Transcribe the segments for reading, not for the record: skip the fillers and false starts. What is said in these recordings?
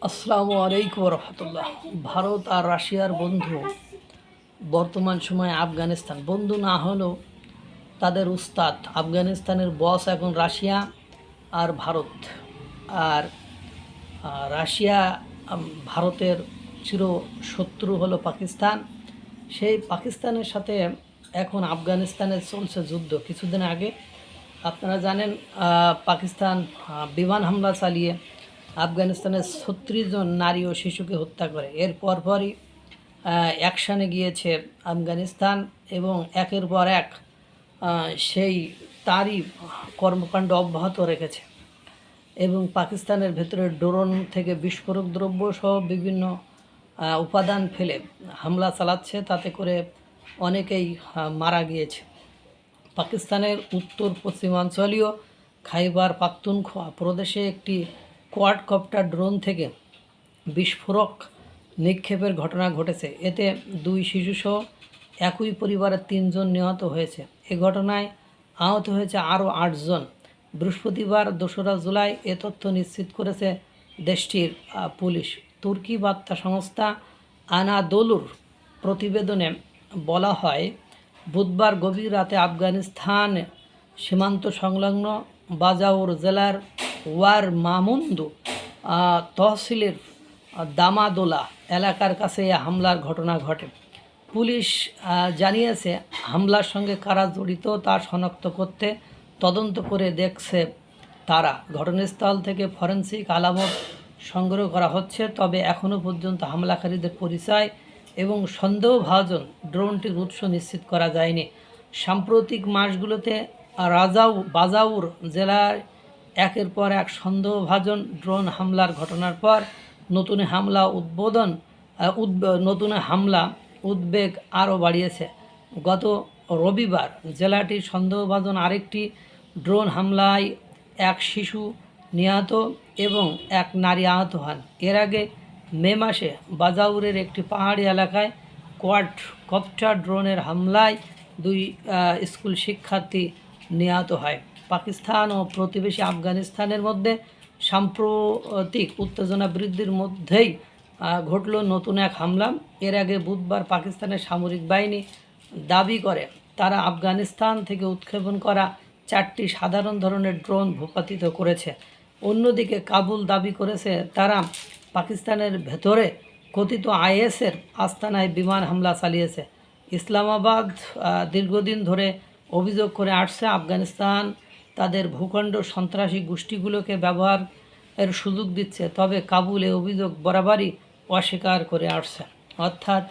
আসসালামু আলাইকুম রহমতুল্লাহ। ভারত আর রাশিয়ার বন্ধু বর্তমান সময়ে আফগানিস্তান বন্ধু না হলেও তাদের উস্তাদ। আফগানিস্তানের বস এখন রাশিয়া আর ভারত। আর রাশিয়া ভারতের চির শত্রু হলো পাকিস্তান। সেই পাকিস্তানের সাথে এখন আফগানিস্তানের চলছে যুদ্ধ। কিছুদিন আগে আপনারা জানেন পাকিস্তান বিমান হামলা চালিয়ে আফগানিস্তানের ৩৬ জন নারী ও শিশুকে হত্যা করে। এর পরপরই অ্যাকশানে গিয়েছে আফগানিস্তান এবং একের পর এক সেই তারই কর্মকাণ্ড অব্যাহত রেখেছে এবং পাকিস্তানের ভেতরে ড্রোন থেকে বিস্ফোরক দ্রব্য সহ বিভিন্ন উপাদান ফেলে হামলা চালাচ্ছে, তাতে করে অনেকেই মারা গিয়েছে। পাকিস্তানের উত্তর পশ্চিমাঞ্চলীয় খাইবার পাখতুনখোয়া প্রদেশে একটি কোয়াডকপ্টার ড্রোন থেকে বিস্ফোরক নিক্ষেপের ঘটনা ঘটেছে। এতে 2 শিশুসহ একই পরিবারের 3 জন নিহত হয়েছে। এ ঘটনায় আহত হয়েছে আরও 8 জন। বৃহস্পতিবার 2রা জুলাই এ তথ্য নিশ্চিত করেছে দেশটির পুলিশ। তুর্কি বার্তা সংস্থা আনাদোলুর প্রতিবেদনে বলা হয়, বুধবার গভীর রাতে আফগানিস্তান সীমান্ত সংলগ্ন বাজাউর জেলার ওয়ার মামুন্দু তহসিলের দামাদোলা এলাকার কাছে এই হামলার ঘটনা ঘটে। পুলিশ জানিয়েছে, হামলার সঙ্গে কারা জড়িত তা শনাক্ত করতে তদন্ত করে দেখছে তারা। ঘটনাস্থল থেকে ফরেনসিক আলামত সংগ্রহ করা হচ্ছে, তবে এখনও পর্যন্ত হামলাকারীদের পরিচয় এবং সন্দেহভাজন ড্রোনটির উৎস নিশ্চিত করা যায়নি। সাম্প্রতিক মাসগুলোতে বাজাউর জেলায় একের পর এক সন্দেহভাজন ড্রোন হামলার ঘটনার পর নতুন হামলা উদ্বেগ আরও বাড়িয়েছে। গত রবিবার জেলাটির সন্দেহভাজন আরেকটি ড্রোন হামলায় এক শিশু নিহত এবং এক নারী আহত হন। এর আগে মে মাসে বাজাউরের একটি পাহাড়ি এলাকায় কোয়াডকপ্টার ড্রোনের হামলায় 2 স্কুল শিক্ষার্থী নিহত হয়। পাকিস্তান ও প্রতিবেশী আফগানিস্তানের মধ্যে সাম্প্রতিক উত্তেজনা বৃদ্ধির মধ্যেই ঘটল নতুন এক হামলা। এর আগে বুধবার পাকিস্তানের সামরিক বাহিনী দাবি করে তারা আফগানিস্তান থেকে উৎক্ষেপণ করা 4টি সাধারণ ধরনের ড্রোন ভূপাতিত করেছে। অন্যদিকে কাবুল দাবি করেছে তারা পাকিস্তানের ভেতরে কথিত আইএসের আস্তানায় বিমান হামলা চালিয়েছে। ইসলামাবাদ দীর্ঘদিন ধরে অভিযোগ করে আসছে আফগানিস্তান তাদের ভূখণ্ড সন্ত্রাসী গোষ্ঠীগুলোকে ব্যবহারের সুযোগ দিচ্ছে, তবে কাবুল এই অভিযোগ বরাবরই অস্বীকার করে আসছে। অর্থাৎ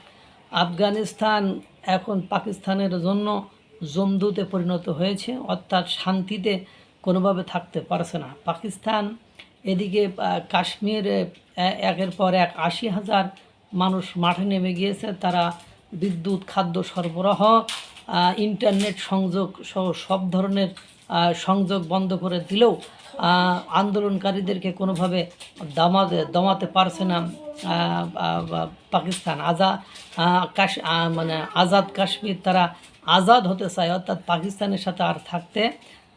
আফগানিস্তান এখন পাকিস্তানের জন্য জমদূতে পরিণত হয়েছে, অর্থাৎ শান্তিতে কোনোভাবে থাকতে পারছে না পাকিস্তান। এদিকে কাশ্মীরে একের পর এক 80,000 মানুষ মাঠে নেমে গিয়েছে। তারা বিদ্যুৎ, খাদ্য সরবরাহ, ইন্টারনেট সংযোগ সহ সব ধরনের সংযোগ বন্ধ করে দিলেও আন্দোলনকারীদেরকে কোনোভাবে দমাতে পারছে না পাকিস্তান। আজাদ কাশ্মীর তারা আজাদ হতে চায়, অর্থাৎ পাকিস্তানের সাথে আর থাকতে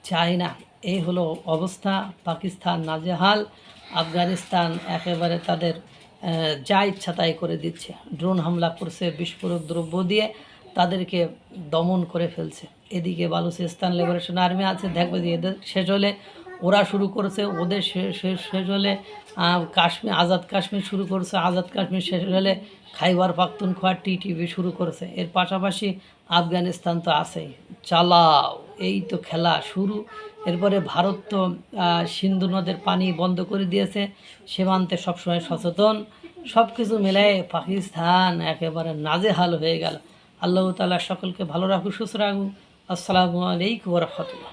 চায় না। এই হলো অবস্থা। পাকিস্তান নাজেহাল, আফগানিস্তান একেবারে তাদের যা ইচ্ছা তাই করে দিচ্ছে। ড্রোন হামলা করছে, বিস্ফোরক দ্রব্য দিয়ে তাদেরকে দমন করে ফেলছে। এদিকে বালুচিস্তান লিবারেশন আর্মি আছে, দেখবে যে এদের শেষ হলে ওরা শুরু করেছে, ওদের শেষ হলে আজাদ কাশ্মীর শুরু করেছে, আজাদ কাশ্মীর শেষ হলে খাইবার পাখতুনখোয়া টিটিপি শুরু করেছে। এর পাশাপাশি আফগানিস্তান তো আছেই, চালাও, এই তো খেলা শুরু। এরপরে ভারত তো সিন্ধু নদের পানি বন্ধ করে দিয়েছে, সীমান্তে সবসময় সচেতন। সব কিছু মিলায়ে পাকিস্তান একেবারে নাজেহাল হয়ে গেল। আল্লাহ তাআলা সকলকে ভালো রাখুক, সুস্থ রাখুক। আসসালামু আলাইকুম ওয়া রাহমাতুল্লাহ।